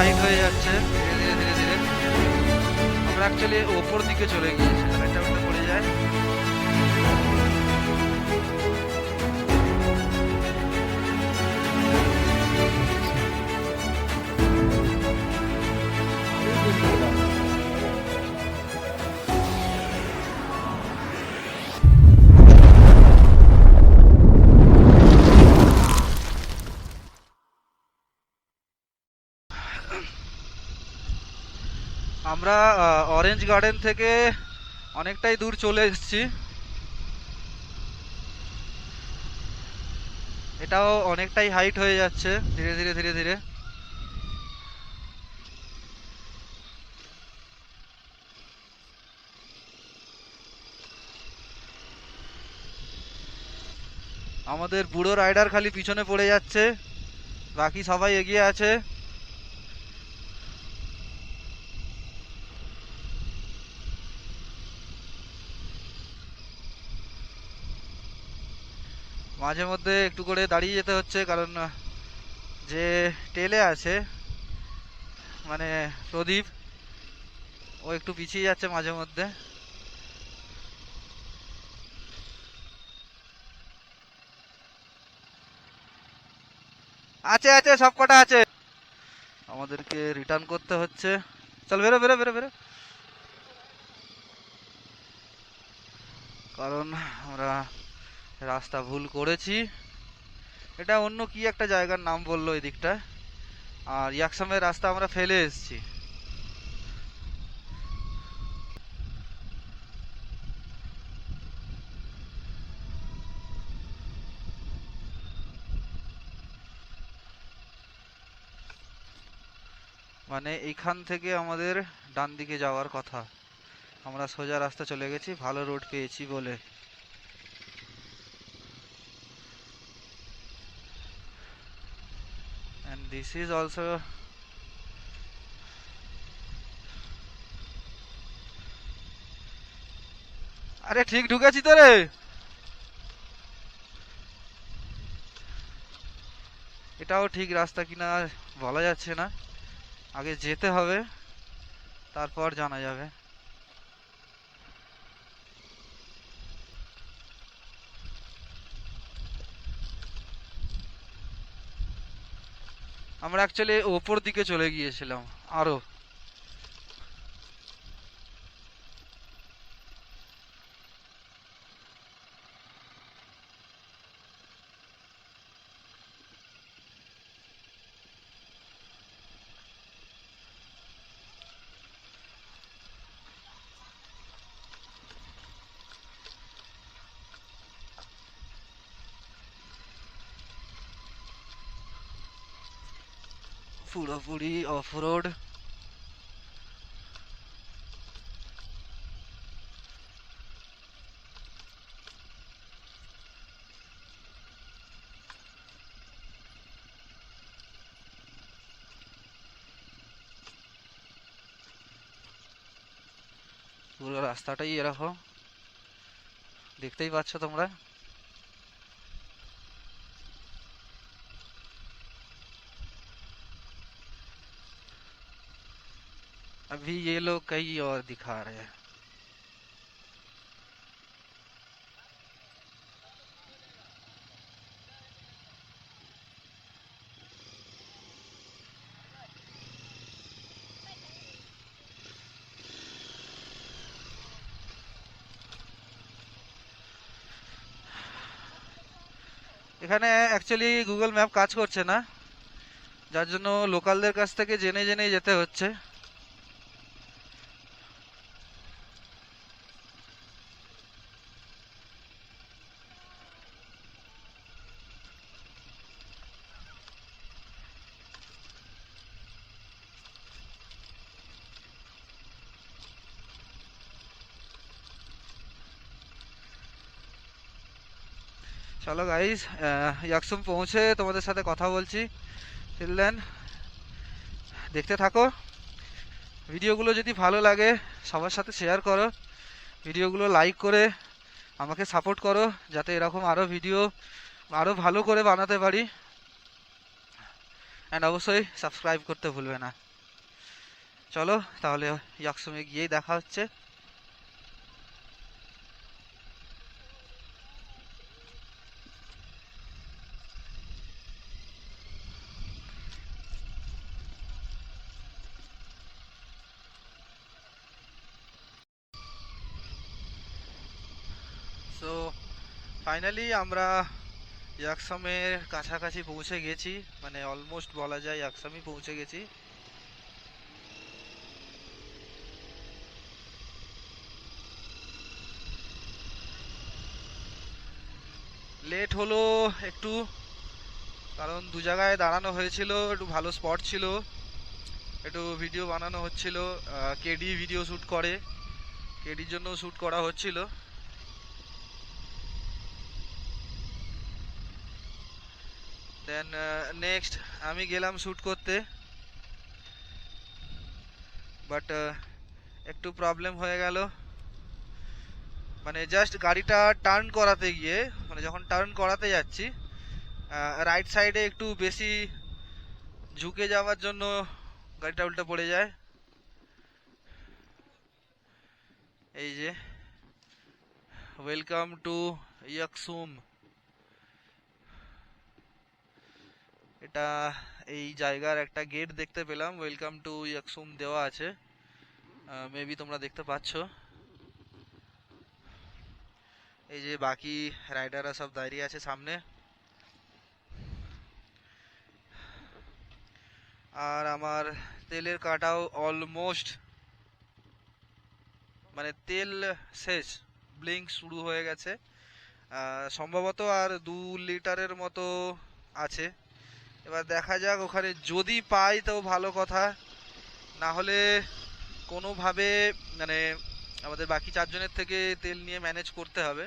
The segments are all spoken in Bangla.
হাইট হয়ে যাচ্ছে ধীরে ধীরে ধীরে ধীরে। আমরা অ্যাকচুয়ালি ওপর দিকে চলে গিয়েছিলাম, এটা উঠে পড়ে যায়। আমরা অরেঞ্জ গার্ডেন থেকে অনেকটাই দূর চলে এসেছি। এটাও অনেকটাই হাইট হয়ে যাচ্ছে ধীরে ধীরে ধীরে ধীরে। আমাদের বুড়ো রাইডার খালি পিছনে পড়ে যাচ্ছে, বাকি সবাই এগিয়ে আছে। মাঝে মধ্যে একটু করে দাঁড়িয়ে যেতে হচ্ছে, কারণ যে টেলে আছে মানে প্রদীপ, ও একটু পিছিয়ে যাচ্ছে মাঝে মধ্যে। আছে আছে, সব কটা আছে। আমাদেরকে রিটার্ন করতে হচ্ছে। চল বেরো বেরো বেরো বেরো, কারণ আমরা রাস্তা ভুল করেছি। এটা অন্য কি একটা জায়গার নাম বললো এই দিকটা, আর ইয়াকসামের রাস্তা আমরা ফেলে এসেছি। মানে এইখান থেকে আমাদের ডান দিকে যাওয়ার কথা, আমরা সোজা রাস্তা চলে গেছি ভালো রোড পেয়েছি বলে। and this is also আরে ঠিক ঢুকেছি তো রে। এটাও ঠিক রাস্তা কিনা বলা যাচ্ছে না, আগে যেতে হবে তারপর জানা যাবে। আমরা অ্যাকচুয়ালি ওপর দিকে চলে গিয়েছিলাম আরো। পুরোপুরি অফ রোড। পুরো রাস্তাটাই এরকম, দেখতেই পাচ্ছ তোমরা। अभी ये लोग कहीं और दिखा रहे हैं। এখানে অ্যাকচুয়ালি গুগল ম্যাপ কাজ করছে না, যার জন্য লোকালদের কাছ থেকে জেনে জেনেই যেতে হচ্ছে। চলো গাইস, ইয়াকসুম পৌঁছে তোমাদের সাথে কথা বলছি। টিল দেন দেখতে থাকো। ভিডিওগুলো যদি ভালো লাগে সবার সাথে শেয়ার করো, ভিডিওগুলো লাইক করে আমাকে সাপোর্ট করো, যাতে এরকম আরও ভিডিও আরও ভালো করে বানাতে পারি। অ্যান্ড অবশ্যই সাবস্ক্রাইব করতে ভুলবে না। চলো তাহলে ইয়াকসুমে গিয়েই দেখা হচ্ছে। সো ফাইনালি আমরা ইয়াকসামের কাছাকাছি পৌঁছে গেছি, মানে অলমোস্ট বলা যায় ইয়াকসামই পৌঁছে গেছি। লেট হলো একটু, কারণ দু জায়গায় দাঁড়ানো হয়েছিল, একটু ভালো স্পট ছিল, একটু ভিডিও বানানো হচ্ছিল। কেডি ভিডিও শ্যুট করে, কেডির জন্য শ্যুট করা হচ্ছিল। দেন নেক্সট আমি গেলাম শ্যুট করতে, বাট একটু প্রবলেম হয়ে গেল। মানে জাস্ট গাড়িটা টার্ন করাতে গিয়ে, মানে যখন টার্ন করাতে যাচ্ছি রাইট সাইডে একটু বেশি ঝুঁকে যাওয়ার জন্য গাড়িটা উল্টে পড়ে যায়। এই যে ওয়েলকাম টু ইয়াকসুম, এটা এই জায়গার একটা গেট দেখতে পেলাম, ওয়েলকাম টু ইয়াকসুম দেওয়া আছে, মেবি তোমরা দেখতে পাচ্ছ। এই যে বাকি রাইডাররা সব দাঁড়িয়ে আছে সামনে, আর আমার তেলের কাটাও অলমোস্ট, মানে তেল শেষ, ব্লিঙ্ক শুরু হয়ে গেছে। সম্ভবত আর 2 লিটারের মতো আছে। এবার দেখা যাক, ওখানে যদি পাই তো ভালো কথা, না হলে কোনোভাবে মানে আমাদের বাকি 4জনের থেকে তেল নিয়ে ম্যানেজ করতে হবে।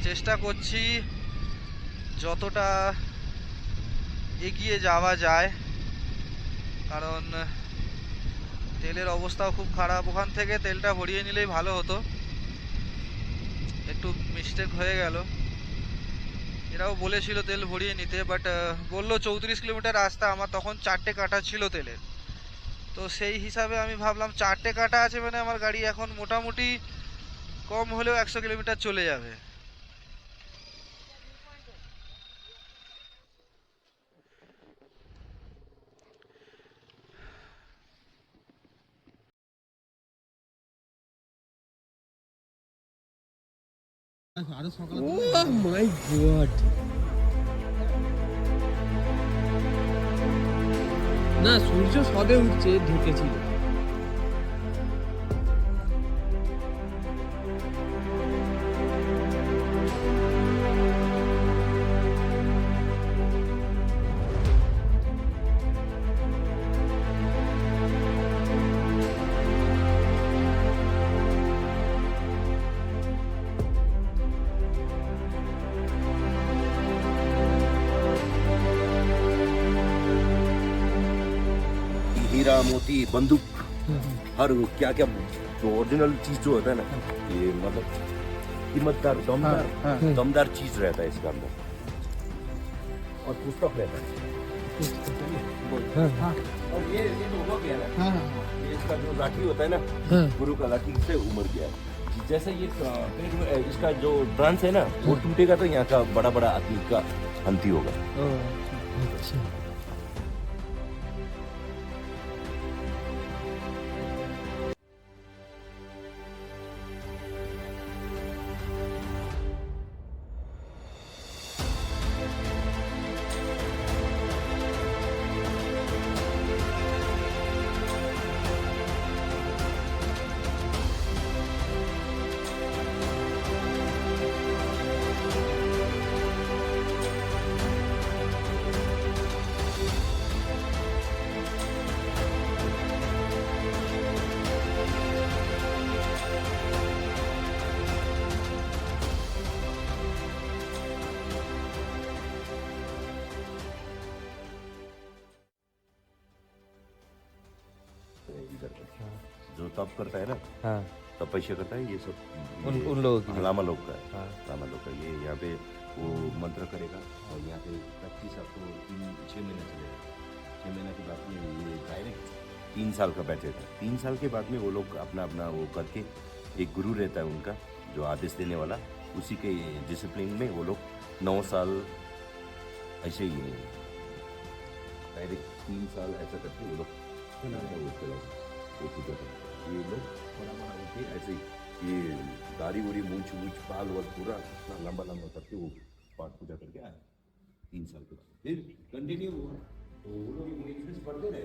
চেষ্টা করছি যতটা এগিয়ে যাওয়া যায়, কারণ তেলের অবস্থাও খুব খারাপ। ওখান থেকে তেলটা ভরিয়ে নিলেই ভালো হতো, একটু মিস্টেক হয়ে গেল। এরাও বলেছিল তেল ভরিয়ে নিতে, বাট বললো 34 কিলোমিটার রাস্তা, আমার তখন 4টে কাটা ছিল তেলের। তো সেই হিসাবে আমি ভাবলাম 4টে কাটা আছে মানে আমার গাড়ি এখন মোটামুটি কম হলেও 100 কিলোমিটার চলে যাবে। Oh my god! না, সূর্য সবে উঠছে, ঢেকেছিল। हीरा मोती बंदूक हर क्या क्या जो ओरिजिनल चीज जो होता है ना, ये मतलब कीमतदार दमदार चीज रहता है इसके अंदर, और पुस्तक रहता है। और ये तो हो गया ना, ये इसका जो लाठी होता है ना, गुरु का लाठी से उमड़ गया है। जैसे ये इसका जो ब्रांच है ना, वो टूटेगा तो यहाँ का बड़ा बड़ा आदमी का अंती होगा। अच्छा, जो तप करता है ना, हाँ, तपस्या करता है, ये सब उन लोगों की लामा लोग का है। हाँ। लामा लोग का ये यहाँ पे वो मंत्र करेगा और यहाँ पे प्रैक्टिस आपको 6 महीने चलेगा। 6 महीने के बाद में ये डायरेक्ट 3 साल का बैच रहता है। 3 साल के बाद में वो लोग अपना अपना वो करके एक गुरु रहता है उनका जो आदेश देने वाला, उसी के डिसिप्लिन में वो लोग 9 साल ऐसे ही डायरेक्ट 3 साल ऐसा करके वो लोग वो पूजा करते हैं। ये लोग बड़ा बड़ा होके ऐसे ही ये दाढ़ी उड़ी मूछ वूछ बाल वाल पूरा इतना लंबा लंबा करके वो पाठ पूजा करके आए 3 साल के बाद फिर कंटिन्यू हुआ। तो वो लोग इंग्लिश पढ़ते रहे,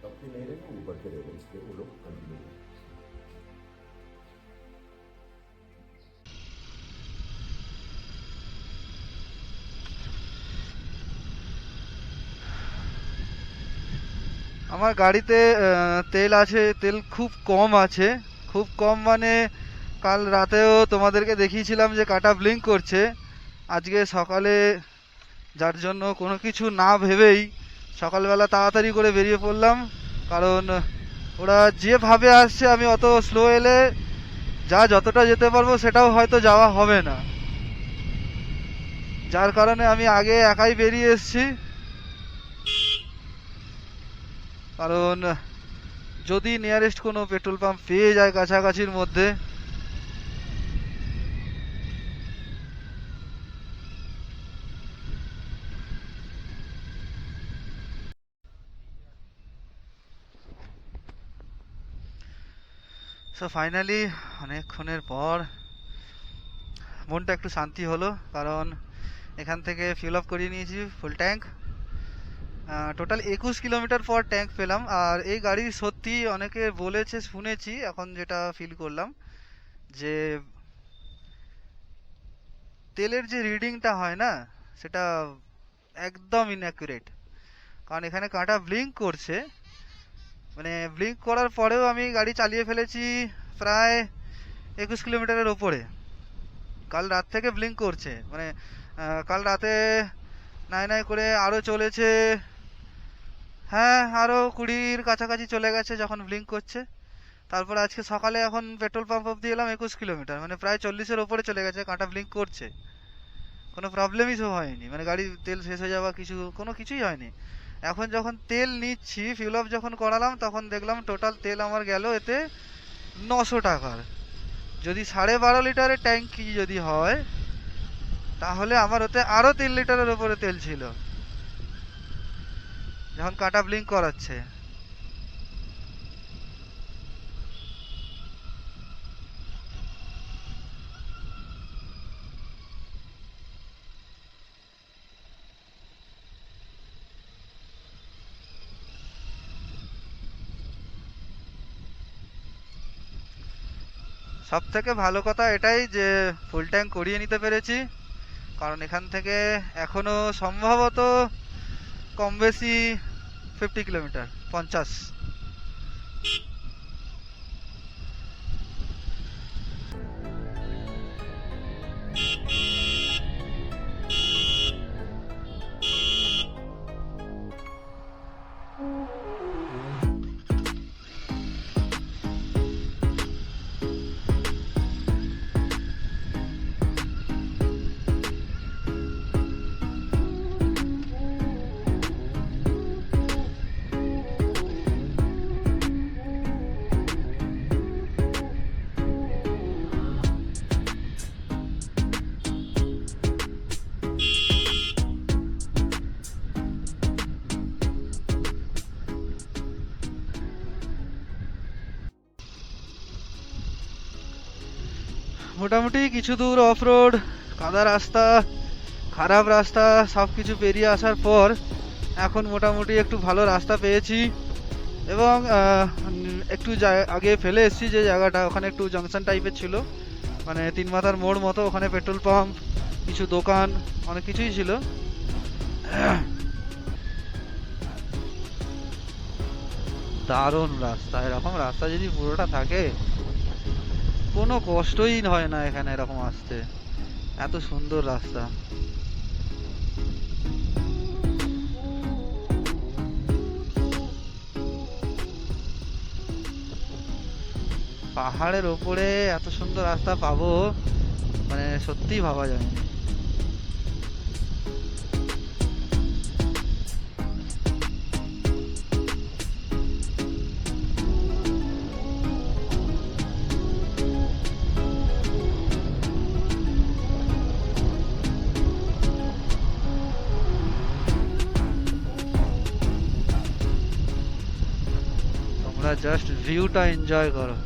तब से नहीं रहे वो बढ़ते रहे, इसलिए वो लोग कंटिन्यू हुए। আমার গাড়িতে তেল আছে, তেল খুব কম আছে, খুব কম মানে কাল রাতেও তোমাদেরকে দেখিয়েছিলাম যে কাটা ব্লিঙ্ক করছে। আজকে সকালে যার জন্য কোনো কিছু না ভেবেই সকালবেলা তাড়াতাড়ি করে বেরিয়ে পড়লাম, কারণ ওরা যেভাবে আসছে আমি অত স্লো এলে যতটা যেতে পারবো সেটাও হয়তো যাওয়া হবে না, যার কারণে আমি আগে একাই বেরিয়ে এসেছি। কারণ যদি নিয়ারেস্ট কোনো পেট্রোল পাম্প পেয়ে যায় কাছাকাছির মধ্যে, সো ফাইনালি অনেকক্ষণের পর মনটা একটু শান্তি হলো, কারণ এখান থেকে ফিল আপ করিয়ে নিয়েছি ফুল ট্যাঙ্ক। টোটাল 21 কিলোমিটার পর ট্যাঙ্ক পেলাম। আর এই গাড়ি সত্যি অনেকে বলেছে, শুনেছি, এখন যেটা ফিল করলাম যে তেলের যে রিডিংটা হয় না সেটা একদম ইনঅ্যাকুরেট। কারণ এখানে কাঁটা ব্লিঙ্ক করছে, মানে ব্লিঙ্ক করার পরেও আমি গাড়ি চালিয়ে ফেলেছি প্রায় 21 কিলোমিটারের ওপরে। কাল রাত থেকে ব্লিঙ্ক করছে, মানে কাল রাতে নাই নাই করে আরও চলেছে, হ্যাঁ আরও 20-র কাছাকাছি চলে গেছে যখন ব্লিঙ্ক করছে। তারপর আজকে সকালে এখন পেট্রোল পাম্প অব্দি এলাম 21 কিলোমিটার, মানে প্রায় 40-এর ওপরে চলে গেছে, কাঁটা ব্লিঙ্ক করছে, কোনো প্রবলেমই তো হয়নি, মানে গাড়ি তেল শেষ হয়ে যাওয়া কোনো কিছুই হয়নি। এখন যখন তেল নিচ্ছি, ফিল আপ যখন করালাম, তখন দেখলাম টোটাল তেল আমার গেল এতে 900 টাকার। যদি 12.5 লিটারের ট্যাঙ্কি যদি হয় তাহলে আমার ওতে আরও 3 লিটারের ওপরে তেল ছিল যখন কাটা ব্লিঙ্ক করাচ্ছে। সব থেকে ভালো কথা এটাই যে ফুল ট্যাঙ্ক করিয়ে নিতে পেরেছি, কারণ এখান থেকে এখনো সম্ভবত কম বেশি 50 কিলোমিটার, 50। মোটামুটি কিছু দূর অফ রোড, কাদা রাস্তা, খারাপ রাস্তা সব কিছু পেরিয়ে আসার পর এখন মোটামুটি একটু ভালো রাস্তা পেয়েছি। এবং একটু আগে ফেলে এসেছি যে জায়গাটা, ওখানে একটু জাংশন টাইপের ছিল, মানে 3 মাথার মোড় মতো, ওখানে পেট্রোল পাম্প, কিছু দোকান, অনেক কিছুই ছিল। দারুণ রাস্তা, এরকম রাস্তা যদি পুরোটা থাকে কোনো কষ্টই হয় না এখানে এরকম আসতে, এত সুন্দর রাস্তা। পাহাড়ের ওপরে এত সুন্দর রাস্তা পাবো মানে সত্যিই ভাবা যায়নি। তোমরা জাস্ট ভিউটা এনজয় করো।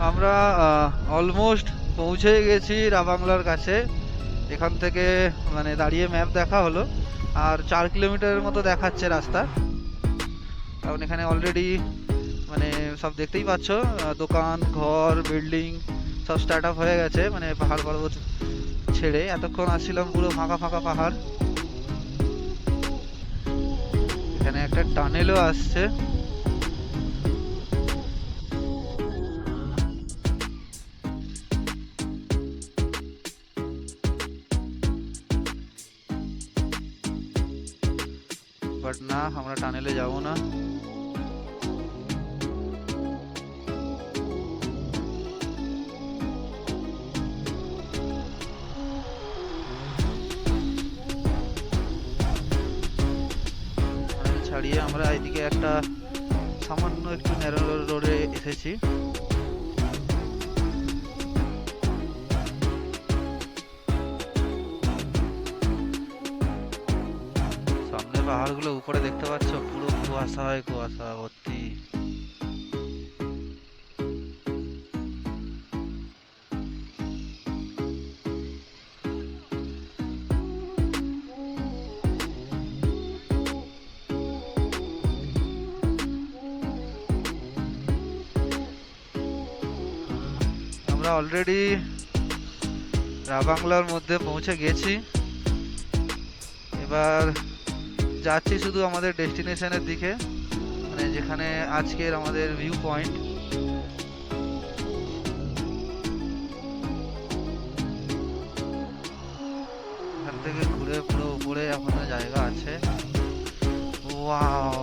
আমরা অলমোস্ট পৌঁছে গেছি রাবাংলার কাছে। এখান থেকে মানে দাঁড়িয়ে ম্যাপ দেখা হলো, আর 4 কিলোমিটারের মতো দেখাচ্ছে রাস্তা। কারণ এখানে অলরেডি মানে সব দেখতেই পাচ্ছ, দোকান, ঘর, বিল্ডিং সব স্টার্ট আপ হয়ে গেছে, মানে পাহাড় পর্বত ছেড়ে। এতক্ষণ আসছিলাম পুরো ফাঁকা ফাঁকা পাহাড়। এখানে একটা টানেলও আসছে। বাট না, আমরা টানেলে যাব না। ছাড়িয়ে আমরা এদিকে একটা সামান্য একটু ন্যারো রোডে এসেছি। সামনে পাহাড়গুলো উপরে দেখতে পাচ্ছ, পুরো কুয়াশায় কুয়াশা ভর্তি। আমরা অলরেডি রাবাংলার মধ্যে পৌঁছে গেছি। এবার যাচ্ছি শুধু আমাদের ডেস্টিনেশনের দিকে, মানে যেখানে আজকের আমাদের ভিউ পয়েন্ট। এখান থেকে ঘুরে পুরো উপরে এখনো জায়গা আছে। ওয়াও,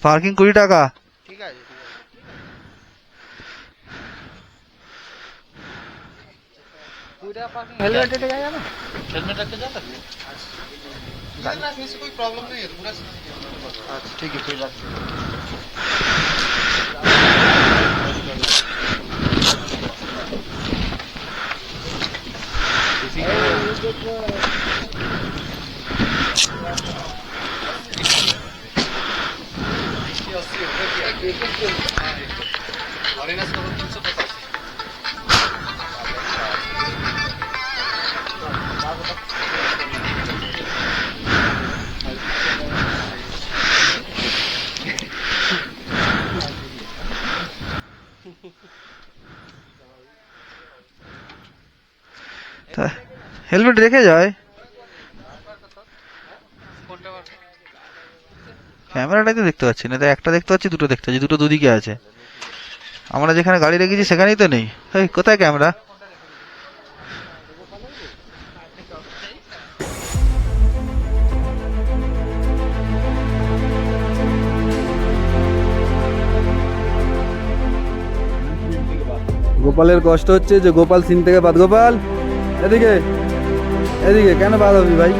পার্কিং 20 টাকা। ঠিক আছে, हेलमेट लेके जाएगा ना? हेलमेट रख के जा सकते हैं। से कोई प्रॉब्लम नहीं है, पूरा अच्छा ठीक है, कोई बात नहीं। और इनस का 350। হেলমেট রেখে যায়। ক্যামেরাটাই তো দেখতে পাচ্ছি না, তো একটা দেখতে পাচ্ছি, দুটো দেখতে পাচ্ছি, দুটো দুদিকে আছে। আমরা যেখানে গাড়ি রেখেছি সেখানেই তো নেই। এই কোথায় ক্যামেরা? গোপালের কষ্ট হচ্ছে যে গোপাল সিন থেকে বাদ। গোপাল এদিকে, এদিকে কেন বাদ হবি ভাই?